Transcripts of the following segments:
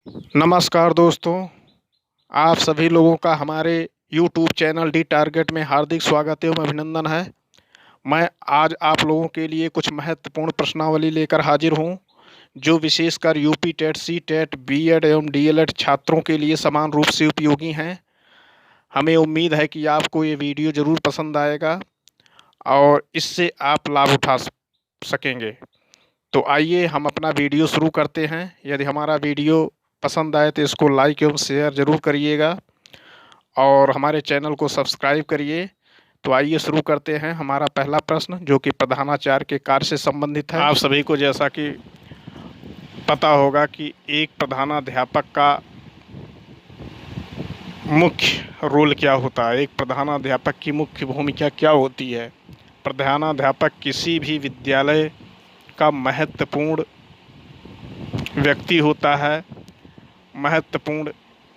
नमस्कार दोस्तों, आप सभी लोगों का हमारे यूट्यूब चैनल डी टारगेट में हार्दिक स्वागत एवं अभिनंदन है। मैं आज आप लोगों के लिए कुछ महत्वपूर्ण प्रश्नावली लेकर हाजिर हूं, जो विशेषकर UP TET, C TET, BEd एवं डीएलएड छात्रों के लिए समान रूप से उपयोगी हैं। हमें उम्मीद है कि आपको ये वीडियो ज़रूर पसंद आएगा और इससे आप लाभ उठा सकेंगे। तो आइए हम अपना वीडियो शुरू करते हैं। यदि हमारा वीडियो पसंद आए तो इसको लाइक एवं शेयर ज़रूर करिएगा और हमारे चैनल को सब्सक्राइब करिए। तो आइए शुरू करते हैं। हमारा पहला प्रश्न, जो कि प्रधानाचार्य के कार्य से संबंधित है। आप सभी को जैसा कि पता होगा कि एक प्रधानाध्यापक का मुख्य रोल क्या होता है, एक प्रधानाध्यापक की मुख्य भूमिका क्या होती है। प्रधानाध्यापक किसी भी विद्यालय का महत्वपूर्ण व्यक्ति होता है, महत्वपूर्ण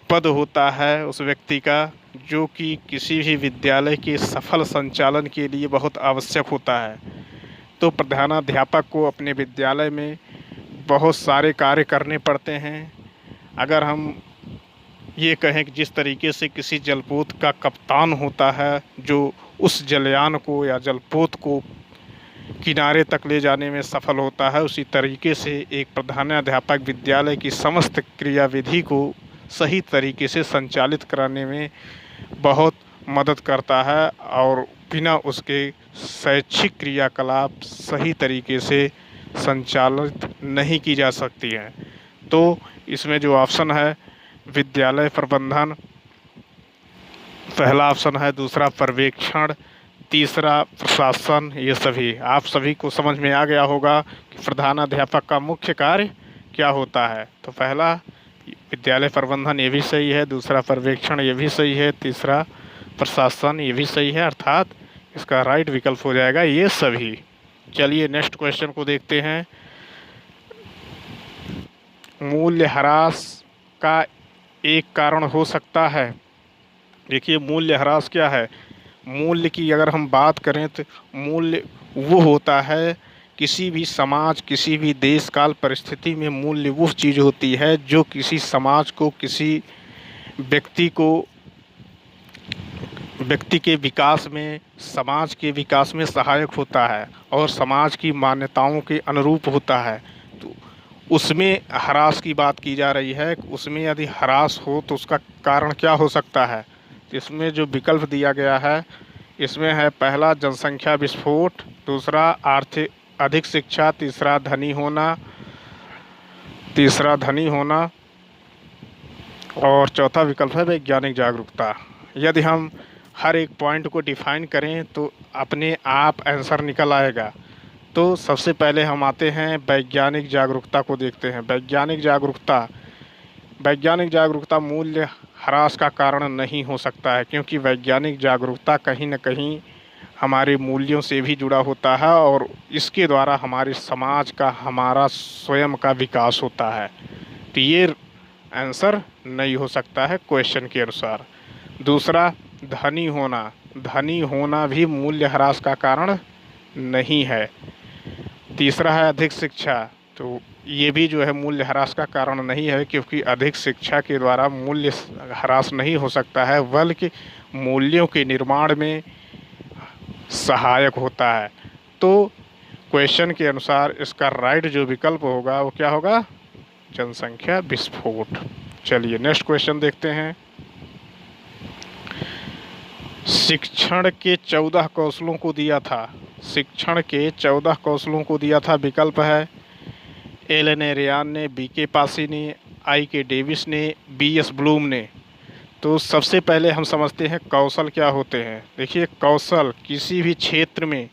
पद होता है उस व्यक्ति का, जो कि किसी भी विद्यालय के सफल संचालन के लिए बहुत आवश्यक होता है। तो प्रधानाध्यापक को अपने विद्यालय में बहुत सारे कार्य करने पड़ते हैं। अगर हम ये कहें कि जिस तरीके से किसी जलपोत का कप्तान होता है, जो उस जलयान को या जलपोत को किनारे तक ले जाने में सफल होता है, उसी तरीके से एक प्रधानाध्यापक विद्यालय की समस्त क्रियाविधि को सही तरीके से संचालित कराने में बहुत मदद करता है और बिना उसके शैक्षिक क्रियाकलाप सही तरीके से संचालित नहीं की जा सकती हैं। तो इसमें जो ऑप्शन है विद्यालय प्रबंधन पहला ऑप्शन है, दूसरा पर्यवेक्षण, तीसरा प्रशासन। ये सभी आप सभी को समझ में आ गया होगा कि प्रधानाध्यापक का मुख्य कार्य क्या होता है। तो पहला विद्यालय प्रबंधन, ये भी सही है, दूसरा पर्यवेक्षण, ये भी सही है, तीसरा प्रशासन, ये भी सही है, अर्थात इसका राइट विकल्प हो जाएगा ये सभी। चलिए नेक्स्ट क्वेश्चन को देखते हैं। मूल्यह्रास का एक कारण हो सकता है। देखिए मूल्यह्रास क्या है। मूल्य की अगर हम बात करें तो मूल्य वो होता है, किसी भी समाज, किसी भी देश काल परिस्थिति में मूल्य वो चीज़ होती है जो किसी समाज को, किसी व्यक्ति को, व्यक्ति के विकास में, समाज के विकास में सहायक होता है और समाज की मान्यताओं के अनुरूप होता है। तो उसमें ह्रास की बात की जा रही है। उसमें यदि ह्रास हो तो उसका कारण क्या हो सकता है। इसमें जो विकल्प दिया गया है, इसमें है पहला जनसंख्या विस्फोट, दूसरा आर्थिक अधिक शिक्षा, तीसरा धनी होना और चौथा विकल्प है वैज्ञानिक जागरूकता। यदि हम हर एक पॉइंट को डिफाइन करें तो अपने आप आंसर निकल आएगा। तो सबसे पहले हम आते हैं वैज्ञानिक जागरूकता को देखते हैं। वैज्ञानिक जागरूकता मूल्य ह्रास का कारण नहीं हो सकता है, क्योंकि वैज्ञानिक जागरूकता कहीं न कहीं हमारे मूल्यों से भी जुड़ा होता है और इसके द्वारा हमारे समाज का, हमारा स्वयं का विकास होता है। तो ये आंसर नहीं हो सकता है क्वेश्चन के अनुसार। दूसरा धनी होना भी मूल्य ह्रास का कारण नहीं है। तीसरा है अधिक शिक्षा, तो ये भी जो है मूल्य ह्रास का कारण नहीं है, क्योंकि अधिक शिक्षा के द्वारा मूल्य ह्रास नहीं हो सकता है, बल्कि मूल्यों के निर्माण में सहायक होता है। तो क्वेश्चन के अनुसार इसका राइट जो विकल्प होगा वो क्या होगा, जनसंख्या विस्फोट। चलिए नेक्स्ट क्वेश्चन देखते हैं। शिक्षण के 14 कौशलों को दिया था। विकल्प है एल एन रेयान ने, बी के पासी ने, आई के डेविस ने, बी एस ब्लूम ने। तो सबसे पहले हम समझते हैं कौशल क्या होते हैं। देखिए कौशल किसी भी क्षेत्र में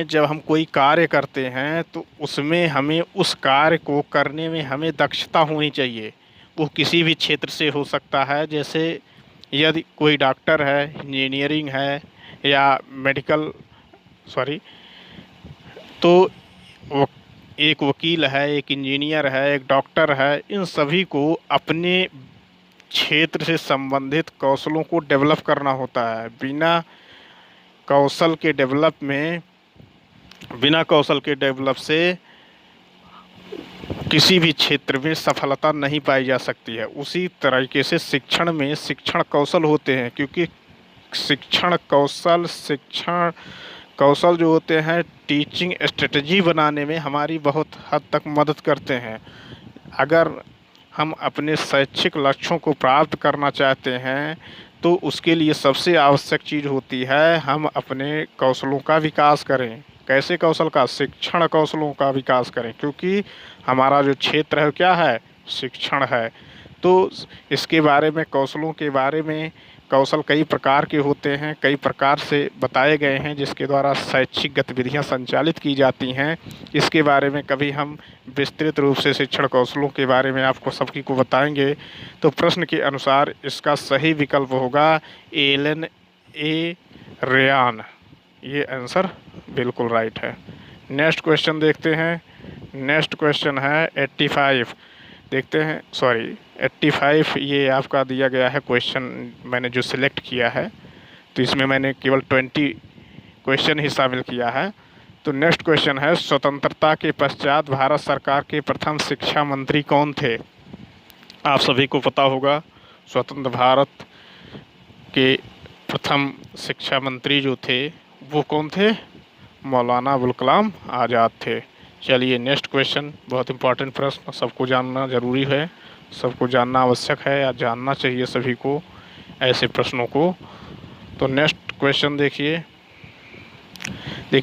जब हम कोई कार्य करते हैं तो उसमें हमें उस कार्य को करने में हमें दक्षता होनी चाहिए। वो किसी भी क्षेत्र से हो सकता है, जैसे यदि कोई डॉक्टर है, इंजीनियरिंग है या तो एक वकील है, एक इंजीनियर है, एक डॉक्टर है, इन सभी को अपने क्षेत्र से संबंधित कौशलों को डेवलप करना होता है। बिना कौशल के डेवलप में बिना कौशल के डेवलप से किसी भी क्षेत्र में सफलता नहीं पाई जा सकती है। उसी तरीके से शिक्षण में शिक्षण कौशल होते हैं, क्योंकि शिक्षण कौशल जो होते हैं टीचिंग स्ट्रेटजी बनाने में हमारी बहुत हद तक मदद करते हैं। अगर हम अपने शैक्षिक लक्ष्यों को प्राप्त करना चाहते हैं तो उसके लिए सबसे आवश्यक चीज़ होती है हम अपने कौशलों का विकास करें। कैसे कौशल का? शिक्षण कौशलों का विकास करें, क्योंकि हमारा जो क्षेत्र है क्या है? शिक्षण है। तो इसके बारे में, कौशलों के बारे में, कौशल कई प्रकार के होते हैं, कई प्रकार से बताए गए हैं जिसके द्वारा शैक्षिक गतिविधियां संचालित की जाती हैं। इसके बारे में कभी हम विस्तृत रूप से शिक्षण कौशलों के बारे में आपको सभी को बताएंगे। तो प्रश्न के अनुसार इसका सही विकल्प होगा एलन ए रेयान। ये आंसर बिल्कुल राइट है। नेक्स्ट क्वेश्चन देखते हैं। नेक्स्ट क्वेश्चन है 85। देखते हैं, सॉरी 85 ये आपका दिया गया है क्वेश्चन, मैंने जो सिलेक्ट किया है तो इसमें मैंने केवल 20 क्वेश्चन ही शामिल किया है। तो नेक्स्ट क्वेश्चन है स्वतंत्रता के पश्चात भारत सरकार के प्रथम शिक्षा मंत्री कौन थे? आप सभी को पता होगा स्वतंत्र भारत के प्रथम शिक्षा मंत्री जो थे वो कौन थे? मौलाना अबुल कलाम आज़ाद थे। चलिए नेक्स्ट क्वेश्चन, बहुत इंपॉर्टेंट प्रश्न, सबको जानना ज़रूरी है, सबको जानना आवश्यक है या जानना चाहिए सभी को ऐसे प्रश्नों को। तो नेक्स्ट क्वेश्चन देखिए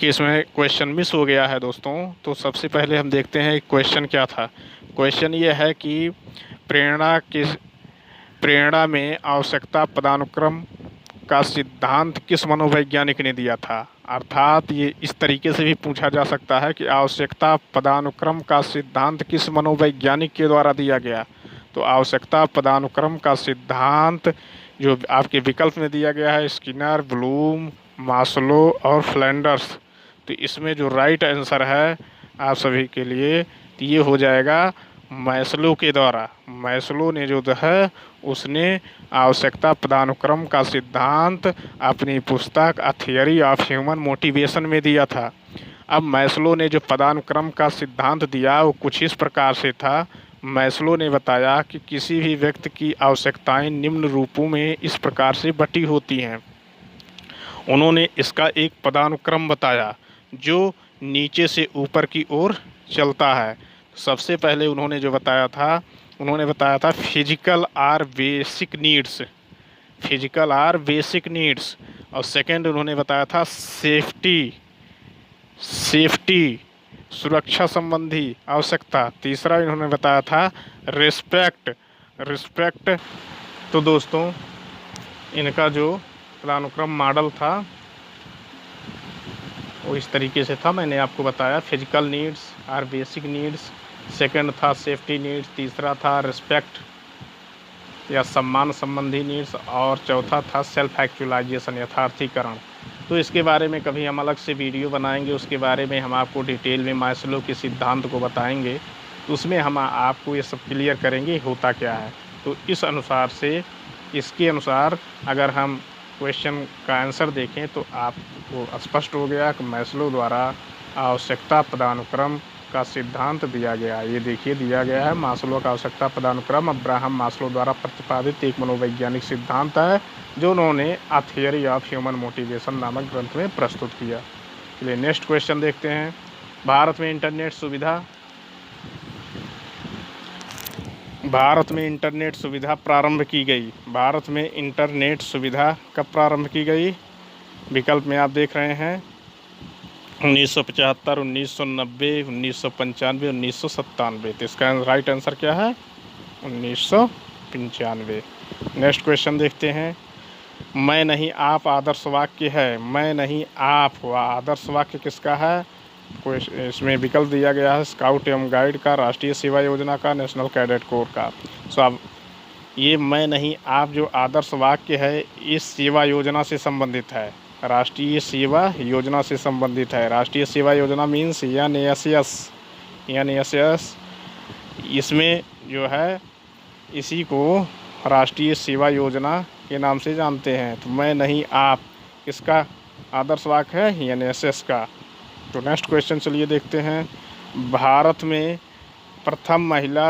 इसमें क्वेश्चन मिस हो गया है दोस्तों। तो सबसे पहले हम देखते हैं क्वेश्चन क्या था। क्वेश्चन ये है कि प्रेरणा में आवश्यकता पदानुक्रम का सिद्धांत किस मनोवैज्ञानिक ने दिया था? अर्थात ये इस तरीके से भी पूछा जा सकता है कि आवश्यकता पदानुक्रम का सिद्धांत किस मनोवैज्ञानिक के द्वारा दिया गया? तो आवश्यकता पदानुक्रम का सिद्धांत जो आपके विकल्प में दिया गया है स्किनर, ब्लूम, मास्लो और फ्लैंडर्स। तो इसमें जो राइट आंसर है आप सभी के लिए तो ये हो जाएगा मैस्लो के द्वारा। मैस्लो ने जो है उसने आवश्यकता पदानुक्रम का सिद्धांत अपनी पुस्तक a theory of human motivation में दिया था। अब मैस्लो ने जो पदानुक्रम का सिद्धांत दिया वो कुछ इस प्रकार से था। मैस्लो ने बताया कि किसी भी व्यक्ति की आवश्यकताएं निम्न रूपों में इस प्रकार से बटी होती हैं। उन्होंने इसका एक पदानुक्रम बताया जो नीचे से ऊपर की ओर चलता है। सबसे पहले उन्होंने जो बताया था physical or basic needs, physical or basic needs. और सेकंड उन्होंने बताया था सेफ्टी सुरक्षा संबंधी आवश्यकता। तीसरा इन्होंने बताया था रिस्पेक्ट। तो दोस्तों इनका जो पदानुक्रम मॉडल था वो इस तरीके से था, मैंने आपको बताया physical needs or basic needs, second था सेफ्टी नीड्स, तीसरा था रिस्पेक्ट या सम्मान संबंधी नीड्स और चौथा था सेल्फ एक्चुअलाइजेशन यथार्थीकरण। तो इसके बारे में कभी हम अलग से वीडियो बनाएंगे, उसके बारे में हम आपको डिटेल में मैस्लो के सिद्धांत को बताएंगे। तो उसमें हम आपको ये सब क्लियर करेंगे होता क्या है। तो इस अनुसार से, इसके अनुसार अगर हम क्वेश्चन का आंसर देखें तो आपको स्पष्ट हो गया कि मैस्लो द्वारा आवश्यकता पदानुक्रम का सिद्धांत दिया गया। ये देखिए दिया गया है मास्लो का आवश्यकता पदानुक्रम अब्राहम मास्लो द्वारा प्रतिपादित एक मनोवैज्ञानिक सिद्धांत है जो उन्होंने a theory of human motivation नामक ग्रंथ में प्रस्तुत किया। चलिए नेक्स्ट क्वेश्चन देखते हैं। भारत में इंटरनेट सुविधा प्रारंभ की गई। भारत में इंटरनेट सुविधा कब प्रारंभ की गई? विकल्प में आप देख रहे हैं 1975, 1990, 1995, 1997। तो इसका राइट आंसर क्या है? 1995। नेक्स्ट क्वेश्चन देखते हैं। मैं नहीं आप आदर्श वाक्य है। मैं नहीं आप आदर्श वाक्य किसका है? इसमें विकल्प दिया गया है स्काउट एवं गाइड का, राष्ट्रीय सेवा योजना का, नेशनल कैडेट कोर का। सो अब ये मैं नहीं आप जो आदर्श वाक्य है इस सेवा योजना से संबंधित है, राष्ट्रीय सेवा योजना से संबंधित है। राष्ट्रीय सेवा योजना मीन्स NSS। इसमें जो है इसी को राष्ट्रीय सेवा योजना के नाम से जानते हैं। तो मैं नहीं आप इसका आदर्श वाक्य है NSS का। तो नेक्स्ट क्वेश्चन चलिए देखते हैं। भारत में प्रथम महिला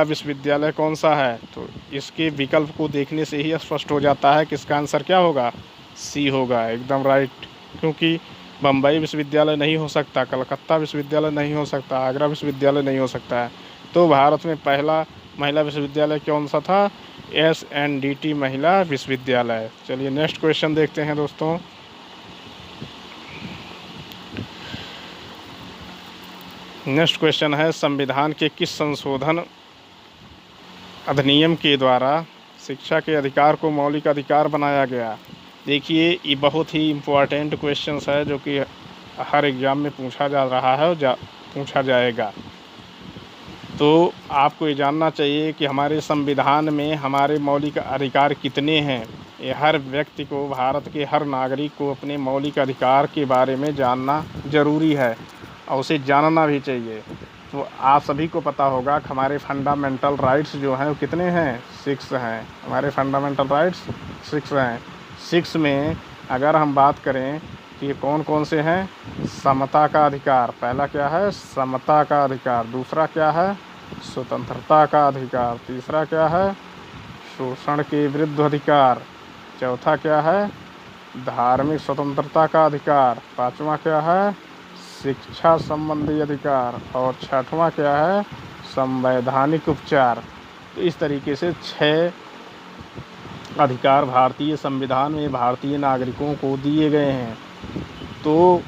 विश्वविद्यालय कौन सा है? तो इसके विकल्प को देखने से ही स्पष्ट हो जाता है कि इसका आंसर क्या होगा, सी होगा, एकदम राइट। क्योंकि बम्बई विश्वविद्यालय नहीं हो सकता, कलकत्ता विश्वविद्यालय नहीं हो सकता, आगरा विश्वविद्यालय नहीं हो सकता है। तो भारत में पहला महिला विश्वविद्यालय कौन सा था? SNDT महिला विश्वविद्यालय। चलिए नेक्स्ट क्वेश्चन देखते हैं दोस्तों। नेक्स्ट क्वेश्चन है, संविधान के किस संशोधन अधिनियम के द्वारा शिक्षा के अधिकार को मौलिक अधिकार बनाया गया? देखिए ये बहुत ही इम्पोर्टेंट क्वेश्चंस है जो कि हर एग्ज़ाम में पूछा जा रहा है और पूछा जाएगा। तो आपको ये जानना चाहिए कि हमारे संविधान में हमारे मौलिक अधिकार कितने हैं। ये हर व्यक्ति को, भारत के हर नागरिक को अपने मौलिक अधिकार के बारे में जानना ज़रूरी है और उसे जानना भी चाहिए। तो आप सभी को पता होगा कि हमारे फंडामेंटल राइट्स जो हैं वो कितने हैं? 6 हैं। हमारे फंडामेंटल राइट्स 6 हैं। 6 में अगर हम बात करें कि ये कौन कौन से हैं? समता का अधिकार, पहला क्या है? समता का अधिकार। दूसरा क्या है? स्वतंत्रता का अधिकार। तीसरा क्या है? शोषण के विरुद्ध अधिकार। चौथा क्या है? धार्मिक स्वतंत्रता का अधिकार। पांचवा क्या है? शिक्षा संबंधी अधिकार। और छठवां क्या है? संवैधानिक उपचार। तो इस तरीके से 6 अधिकार भारतीय संविधान में भारतीय नागरिकों को दिए गए हैं। तो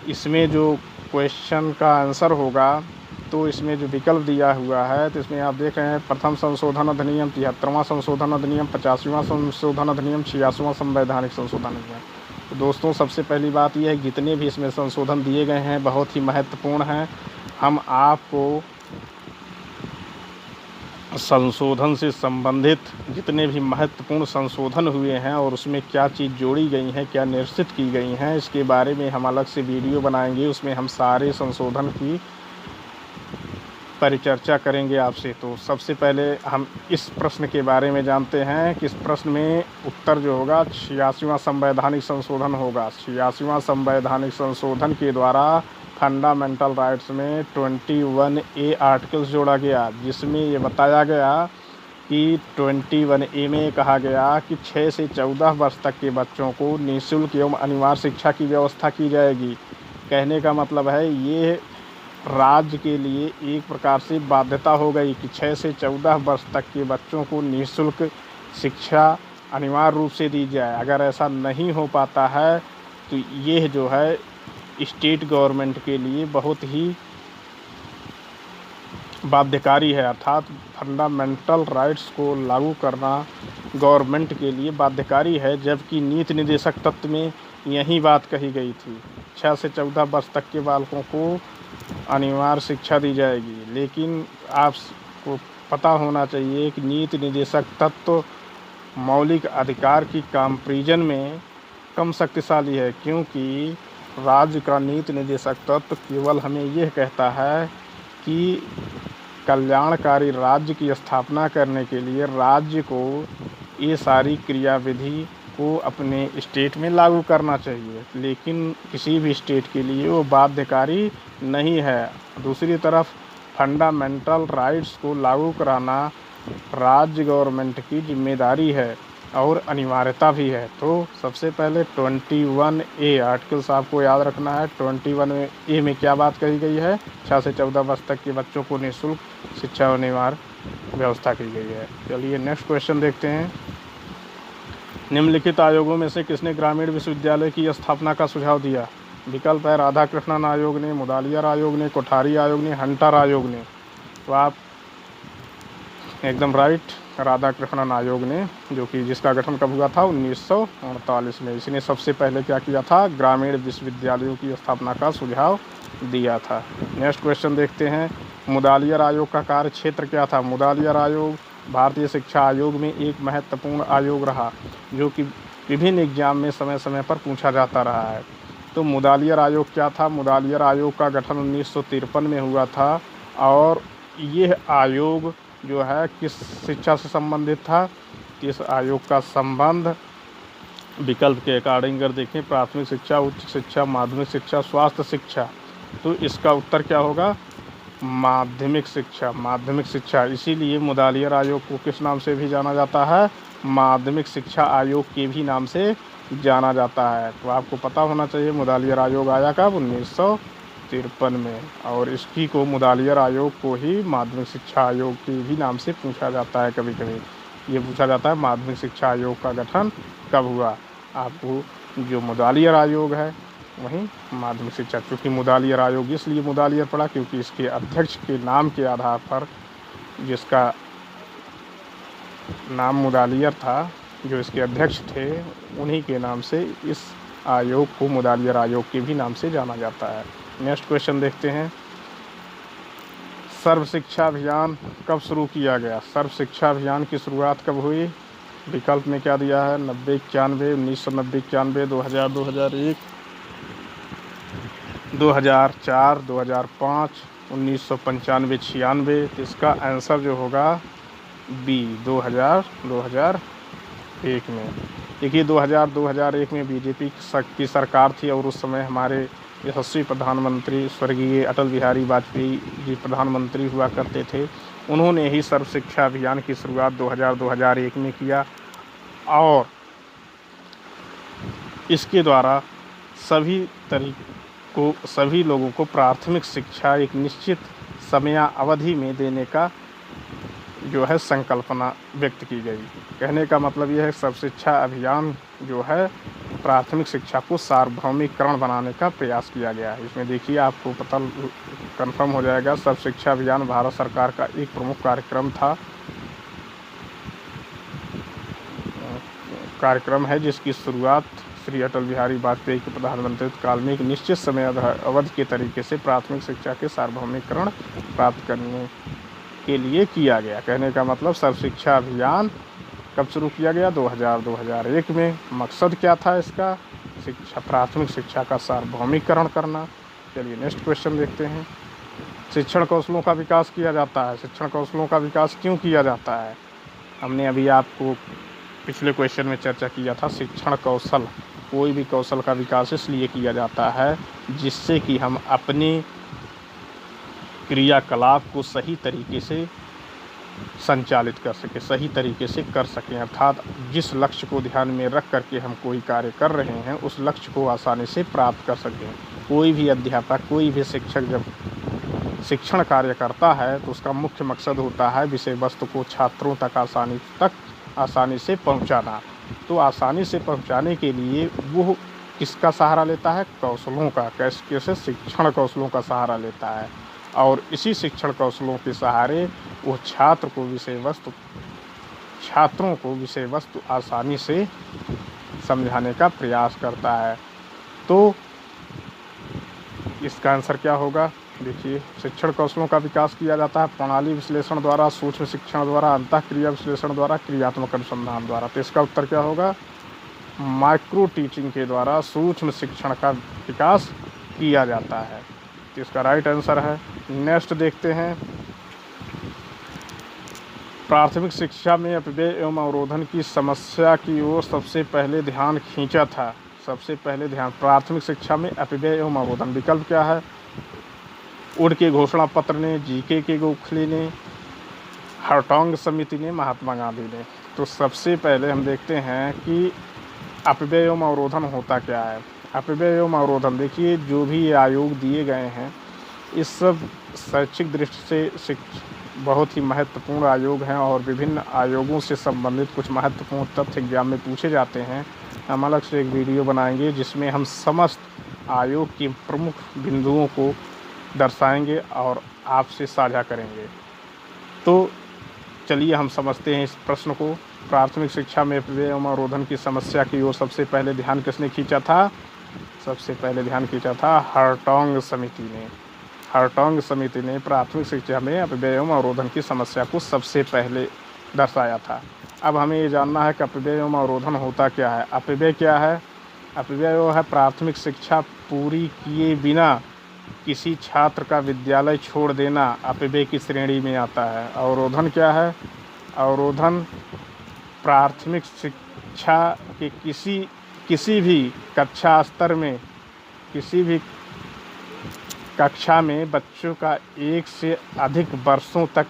इसमें जो क्वेश्चन का आंसर होगा, तो इसमें जो विकल्प दिया हुआ है, तो इसमें आप देख रहे हैं प्रथम संशोधन अधिनियम, 73वां संशोधन अधिनियम, 85वां संशोधन अधिनियम, 86वां संवैधानिक संशोधन अधिनियम। तो दोस्तों सबसे पहली बात यह है जितने भी इसमें संशोधन दिए गए हैं बहुत ही महत्वपूर्ण हैं। हम आपको संशोधन से संबंधित जितने भी महत्वपूर्ण संशोधन हुए हैं और उसमें क्या चीज़ जोड़ी गई हैं, क्या निश्चित की गई हैं, इसके बारे में हम अलग से वीडियो बनाएंगे। उसमें हम सारे संशोधन की परिचर्चा करेंगे आपसे। तो सबसे पहले हम इस प्रश्न के बारे में जानते हैं कि इस प्रश्न में उत्तर जो होगा 86वां संवैधानिक संशोधन होगा। 86वां संवैधानिक संशोधन के द्वारा फंडामेंटल राइट्स में 21A आर्टिकल्स जोड़ा गया, जिसमें ये बताया गया कि 21A में कहा गया कि 6 से 14 वर्ष तक के बच्चों को निःशुल्क एवं अनिवार्य शिक्षा की व्यवस्था की जाएगी। कहने का मतलब है ये राज्य के लिए एक प्रकार से बाध्यता हो गई कि 6 से 14 वर्ष तक के बच्चों को निःशुल्क शिक्षा अनिवार्य रूप से दी जाए। अगर ऐसा नहीं हो पाता है तो ये जो है स्टेट गवर्नमेंट के लिए बहुत ही बाध्यकारी है, अर्थात फंडामेंटल राइट्स को लागू करना गवर्नमेंट के लिए बाध्यकारी है। जबकि नीति निर्देशक तत्व में यही बात कही गई थी, 6 से 14 वर्ष तक के बालकों को अनिवार्य शिक्षा दी जाएगी। लेकिन आपको पता होना चाहिए कि नीति निर्देशक तत्व मौलिक अधिकार की कंपैरिजन में कम शक्तिशाली है, क्योंकि राज्य का नीति निर्देशक तत्व केवल हमें यह कहता है कि कल्याणकारी राज्य की स्थापना करने के लिए राज्य को ये सारी क्रियाविधि को अपने स्टेट में लागू करना चाहिए, लेकिन किसी भी स्टेट के लिए वो बाध्यकारी नहीं है। दूसरी तरफ फंडामेंटल राइट्स को लागू कराना राज्य गवर्नमेंट की जिम्मेदारी है और अनिवार्यता भी है। तो सबसे पहले 21A आर्टिकल्स आपको याद रखना है। 21A में क्या बात कही गई है? 6 से 14 वर्ष तक के बच्चों को निःशुल्क शिक्षा अनिवार्य व्यवस्था की गई है। चलिए नेक्स्ट क्वेश्चन देखते हैं। निम्नलिखित आयोगों में से किसने ग्रामीण विश्वविद्यालय की स्थापना का सुझाव दिया? विकल्प है राधाकृष्णन आयोग ने, मुदालियार आयोग ने, कोठारी आयोग ने, हंटर आयोग ने। तो आप एकदम राइट, राधाकृष्णन आयोग ने, जो कि जिसका गठन कब हुआ था? 1948 में। इसने सबसे पहले क्या किया था? ग्रामीण विश्वविद्यालयों की स्थापना का सुझाव दिया था। नेक्स्ट क्वेश्चन देखते हैं। मुदालियार आयोग का कार्य क्षेत्र क्या था? मुदालियार आयोग भारतीय शिक्षा आयोग में एक महत्वपूर्ण आयोग रहा, जो कि विभिन्न एग्जाम में समय समय पर पूछा जाता रहा है। तो मुदालियार आयोग क्या था? मुदालियार आयोग का गठन 1953 में हुआ था और यह आयोग जो है किस शिक्षा से संबंधित था? इस आयोग का संबंध विकल्प के अकॉर्डिंग अगर देखें, प्राथमिक शिक्षा, उच्च शिक्षा, माध्यमिक शिक्षा, स्वास्थ्य शिक्षा, तो इसका उत्तर क्या होगा? माध्यमिक शिक्षा। माध्यमिक शिक्षा, इसीलिए मुदालियर आयोग को किस नाम से भी जाना जाता है? माध्यमिक शिक्षा आयोग के भी नाम से जाना जाता है। तो आपको पता होना चाहिए मुदालियर आयोग आया कब? 1953 में। और इसकी को मुदालियर आयोग को ही माध्यमिक शिक्षा आयोग के भी नाम से पूछा जाता है। कभी कभी ये पूछा जाता है माध्यमिक शिक्षा आयोग का गठन कब हुआ? आपको जो मुदालियर आयोग है वहीं माध्यमिक शिक्षा, चूँकि मुदालियर आयोग इसलिए मुदालियर पड़ा क्योंकि इसके अध्यक्ष के नाम के आधार पर, जिसका नाम मुदालियर था, जो इसके अध्यक्ष थे, उन्हीं के नाम से इस आयोग को मुदालियर आयोग के भी नाम से जाना जाता है। नेक्स्ट क्वेश्चन देखते हैं। सर्व शिक्षा अभियान कब शुरू किया गया? सर्व शिक्षा अभियान की शुरुआत कब हुई? विकल्प में क्या दिया है? 90-91, 1990, 91, 2000, 2001, 2004, 2005, 1995, 96। तो इसका आंसर जो होगा बी, 2001 में। देखिए 2001 में बीजेपी की सरकार थी और उस समय हमारे यशस्वी प्रधानमंत्री स्वर्गीय अटल बिहारी वाजपेयी जी प्रधानमंत्री हुआ करते थे। उन्होंने ही सर्व शिक्षा अभियान की शुरुआत 2001 में किया और इसके द्वारा सभी लोगों को प्राथमिक शिक्षा एक निश्चित समयावधि में देने का जो है संकल्पना व्यक्त की गई। कहने का मतलब यह है सर्व शिक्षा अभियान जो है प्राथमिक शिक्षा को सार्वभौमिकरण बनाने का प्रयास किया गया है। इसमें देखिए आपको पता कंफर्म हो जाएगा, सर्व शिक्षा अभियान भारत सरकार का एक प्रमुख कार्यक्रम है जिसकी शुरुआत श्री अटल बिहारी वाजपेयी के प्रधानमंत्रित्व काल में एक निश्चित समय अवधि के तरीके से प्राथमिक शिक्षा के सार्वभौमिकरण प्राप्त करने के लिए किया गया। कहने का मतलब सर्व शिक्षा अभियान कब शुरू किया गया? 2001 में। मकसद क्या था इसका? प्राथमिक शिक्षा का सार्वभौमिकरण करना। चलिए नेक्स्ट क्वेश्चन देखते हैं। शिक्षण कौशलों का विकास किया जाता है। शिक्षण कौशलों का विकास क्यों किया जाता है? हमने अभी आपको पिछले क्वेश्चन में चर्चा किया था। शिक्षण कौशल, कोई भी कौशल का विकास इसलिए किया जाता है जिससे कि हम अपने क्रियाकलाप को सही तरीके से संचालित कर सकें, सही तरीके से कर सकें। अर्थात जिस लक्ष्य को ध्यान में रख करके हम कोई कार्य कर रहे हैं उस लक्ष्य को आसानी से प्राप्त कर सकें। कोई भी अध्यापक, कोई भी शिक्षक जब शिक्षण कार्य करता है तो उसका मुख्य मकसद होता है विषय वस्तु को छात्रों तक आसानी से पहुंचाना। तो आसानी से पहुंचाने के लिए वो किसका सहारा लेता है? कौशलों का। कैसे? शिक्षण कौशलों का सहारा लेता है और इसी शिक्षण कौशलों के सहारे वो छात्रों को विषय वस्तु आसानी से समझाने का प्रयास करता है। तो इसका आंसर क्या होगा? देखिए शिक्षण कौशलों का विकास किया जाता है प्रणाली विश्लेषण द्वारा, सूक्ष्म शिक्षण द्वारा, अंतःक्रिया विश्लेषण द्वारा, क्रियात्मक अनुसंधान द्वारा। तो इसका उत्तर क्या होगा? माइक्रो टीचिंग के द्वारा सूक्ष्म शिक्षण का विकास किया जाता है। तो इसका राइट आंसर है। नेक्स्ट देखते हैं। प्राथमिक शिक्षा में अपव्यय एवं अवरोधन की समस्या की ओर सबसे पहले ध्यान खींचा था। सबसे पहले ध्यान प्राथमिक शिक्षा में अपव्यय एवं अवरोधन। विकल्प क्या है? उड के घोषणा पत्र ने, जीके के गोखले ने, हार्टोंग समिति ने, महात्मा गांधी ने। तो सबसे पहले हम देखते हैं कि अपव्यय एवं अवरोधन होता क्या है। अपव्यय एवं अवरोधन, देखिए जो भी ये आयोग दिए गए हैं इस सब शैक्षिक दृष्टि से बहुत ही महत्वपूर्ण आयोग हैं और विभिन्न आयोगों से संबंधित कुछ महत्वपूर्ण तथ्य एग्जाम में पूछे जाते हैं। हम अलग से एक वीडियो बनाएंगे जिसमें हम समस्त आयोग के प्रमुख बिंदुओं को दर्शाएंगे और आपसे साझा करेंगे। तो चलिए हम समझते हैं इस प्रश्न को। प्राथमिक शिक्षा में अपव्यय एवं अवरोधन की समस्या की ओर सबसे पहले ध्यान किसने खींचा था? सबसे पहले ध्यान खींचा था हार्टोंग समिति ने। हार्टोंग समिति ने प्राथमिक शिक्षा में अपव्यय एवं अवरोधन की समस्या को सबसे पहले दर्शाया था। अब हमें ये जानना है कि अपव्यय एवं अवरोधन होता क्या है। अपव्यय क्या है? अपव्यय वो है प्राथमिक शिक्षा पूरी किए बिना किसी छात्र का विद्यालय छोड़ देना अपव्यय की श्रेणी में आता है। अवरोधन क्या है? अवरोधन प्राथमिक शिक्षा के किसी किसी भी कक्षा स्तर में, किसी भी कक्षा में बच्चों का एक से अधिक वर्षों तक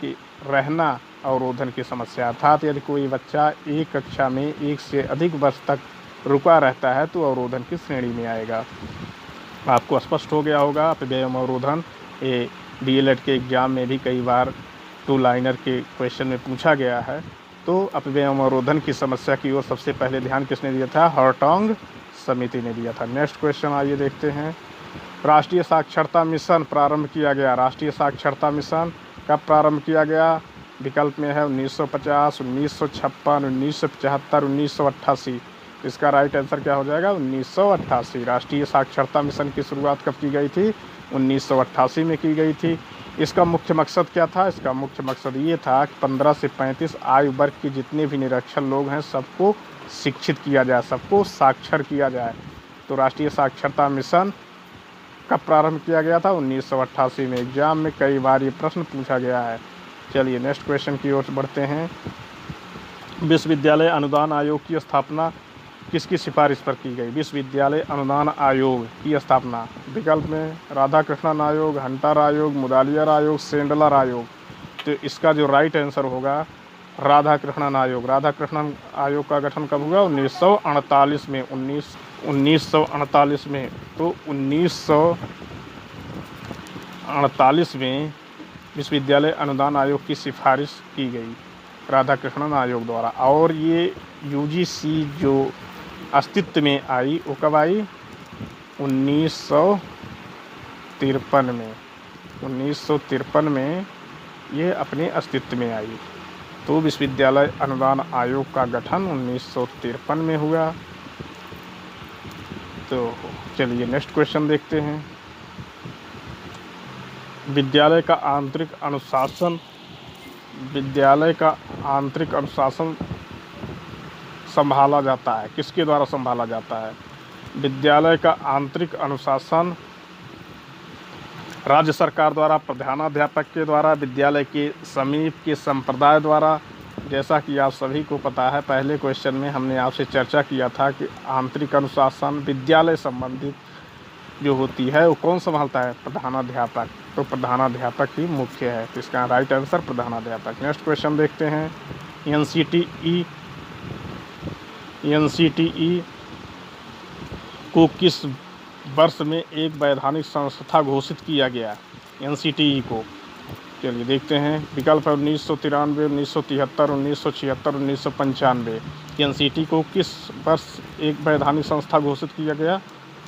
रहना अवरोधन की समस्या। अर्थात यदि कोई बच्चा एक कक्षा में एक से अधिक वर्ष तक रुका रहता है तो अवरोधन की श्रेणी में आएगा। आपको स्पष्ट हो गया होगा अपव्यय अवरोधन ये डीएलएड के एग्ज़ाम में भी कई बार 2 लाइनर के क्वेश्चन में पूछा गया है। तो अपव्यय अवरोधन की समस्या की ओर सबसे पहले ध्यान किसने दिया था? हार्टोग समिति ने दिया था। नेक्स्ट क्वेश्चन आइए देखते हैं। राष्ट्रीय साक्षरता मिशन प्रारंभ किया गया। राष्ट्रीय साक्षरता मिशन कब प्रारंभ किया गया? विकल्प में है 1950, 1956, 1975, 1988। इसका राइट आंसर क्या हो जाएगा? 1988। राष्ट्रीय साक्षरता मिशन की शुरुआत कब की गई थी? 1988 में की गई थी। इसका मुख्य मकसद क्या था? इसका मुख्य मकसद ये था कि 15 से 35 आयु वर्ग के जितने भी निरक्षर लोग हैं सबको शिक्षित किया जाए, सबको साक्षर किया जाए। तो राष्ट्रीय साक्षरता मिशन कब प्रारंभ किया गया था? 1988 में। एग्जाम में कई बार ये प्रश्न पूछा गया है। चलिए नेक्स्ट क्वेश्चन की ओर बढ़ते हैं। विश्वविद्यालय अनुदान आयोग की स्थापना किसकी सिफारिश पर की गई? विश्वविद्यालय अनुदान आयोग की स्थापना विकल्प में राधाकृष्णन आयोग, हंटर आयोग, मुदालियर आयोग, सेंडलर आयोग। तो इसका जो राइट आंसर होगा राधाकृष्णन आयोग। राधाकृष्णन आयोग का गठन कब हुआ? 1948 में। 1948 में। तो 1948 में विश्वविद्यालय अनुदान आयोग की सिफारिश की गई राधाकृष्णन आयोग द्वारा। और ये यूजीसी जो अस्तित्व में आई वो कब आई? 1953 में। 1953 में ये अपने अस्तित्व में आई। तो विश्वविद्यालय अनुदान आयोग का गठन 1953 में हुआ। तो चलिए नेक्स्ट क्वेश्चन देखते हैं। विद्यालय का आंतरिक अनुशासन, विद्यालय का आंतरिक अनुशासन संभाला जाता है, किसके द्वारा संभाला जाता है? विद्यालय का आंतरिक अनुशासन राज्य सरकार द्वारा, प्रधानाध्यापक के द्वारा, विद्यालय के समीप के संप्रदाय द्वारा। जैसा कि आप सभी को पता है, पहले क्वेश्चन में हमने आपसे चर्चा किया था कि आंतरिक अनुशासन विद्यालय संबंधित जो होती है वो कौन संभालता है? प्रधानाध्यापक। तो प्रधानाध्यापक ही मुख्य है। तो इसका राइट आंसर प्रधानाध्यापक। नेक्स्ट क्वेश्चन देखते हैं। एनसीटीई को किस वर्ष में एक वैधानिक संस्था घोषित किया गया? एनसीटीई को चलिए देखते हैं। विकल्प है 1993, 1973, 1976, 1995। एनसीटी को किस वर्ष एक वैधानिक संस्था घोषित किया गया?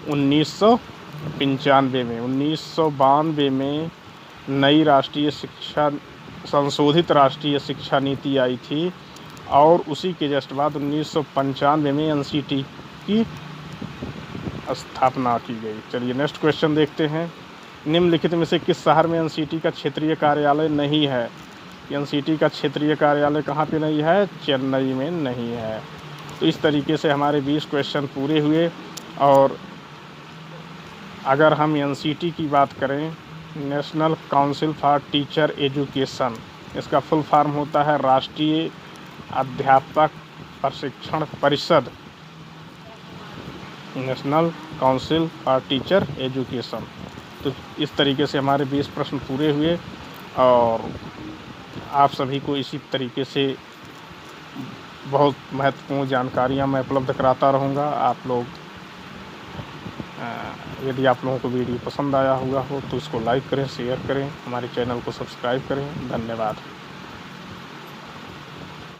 1995 में। 1992 में नई राष्ट्रीय शिक्षा, संशोधित राष्ट्रीय शिक्षा नीति आई थी और उसी के जस्ट बाद 1995 में एनसीटी की स्थापना की गई। चलिए नेक्स्ट क्वेश्चन देखते हैं। निम्नलिखित में से किस शहर में एनसीटी का क्षेत्रीय कार्यालय नहीं है? एनसीटी का क्षेत्रीय कार्यालय कहाँ पे नहीं है? चेन्नई में नहीं है। तो इस तरीके से हमारे 20 क्वेश्चन पूरे हुए। और अगर हम एनसीटी की बात करें, national council for teacher education, इसका फुल फॉर्म होता है राष्ट्रीय अध्यापक प्रशिक्षण परिषद, national council for teacher education. तो इस तरीके से हमारे 20 प्रश्न पूरे हुए और आप सभी को इसी तरीके से बहुत महत्वपूर्ण जानकारियाँ मैं उपलब्ध कराता रहूँगा। आप लोग यदि आप लोगों को वीडियो पसंद आया हुआ हो तो इसको लाइक करें, शेयर करें, हमारे चैनल को सब्सक्राइब करें। धन्यवाद।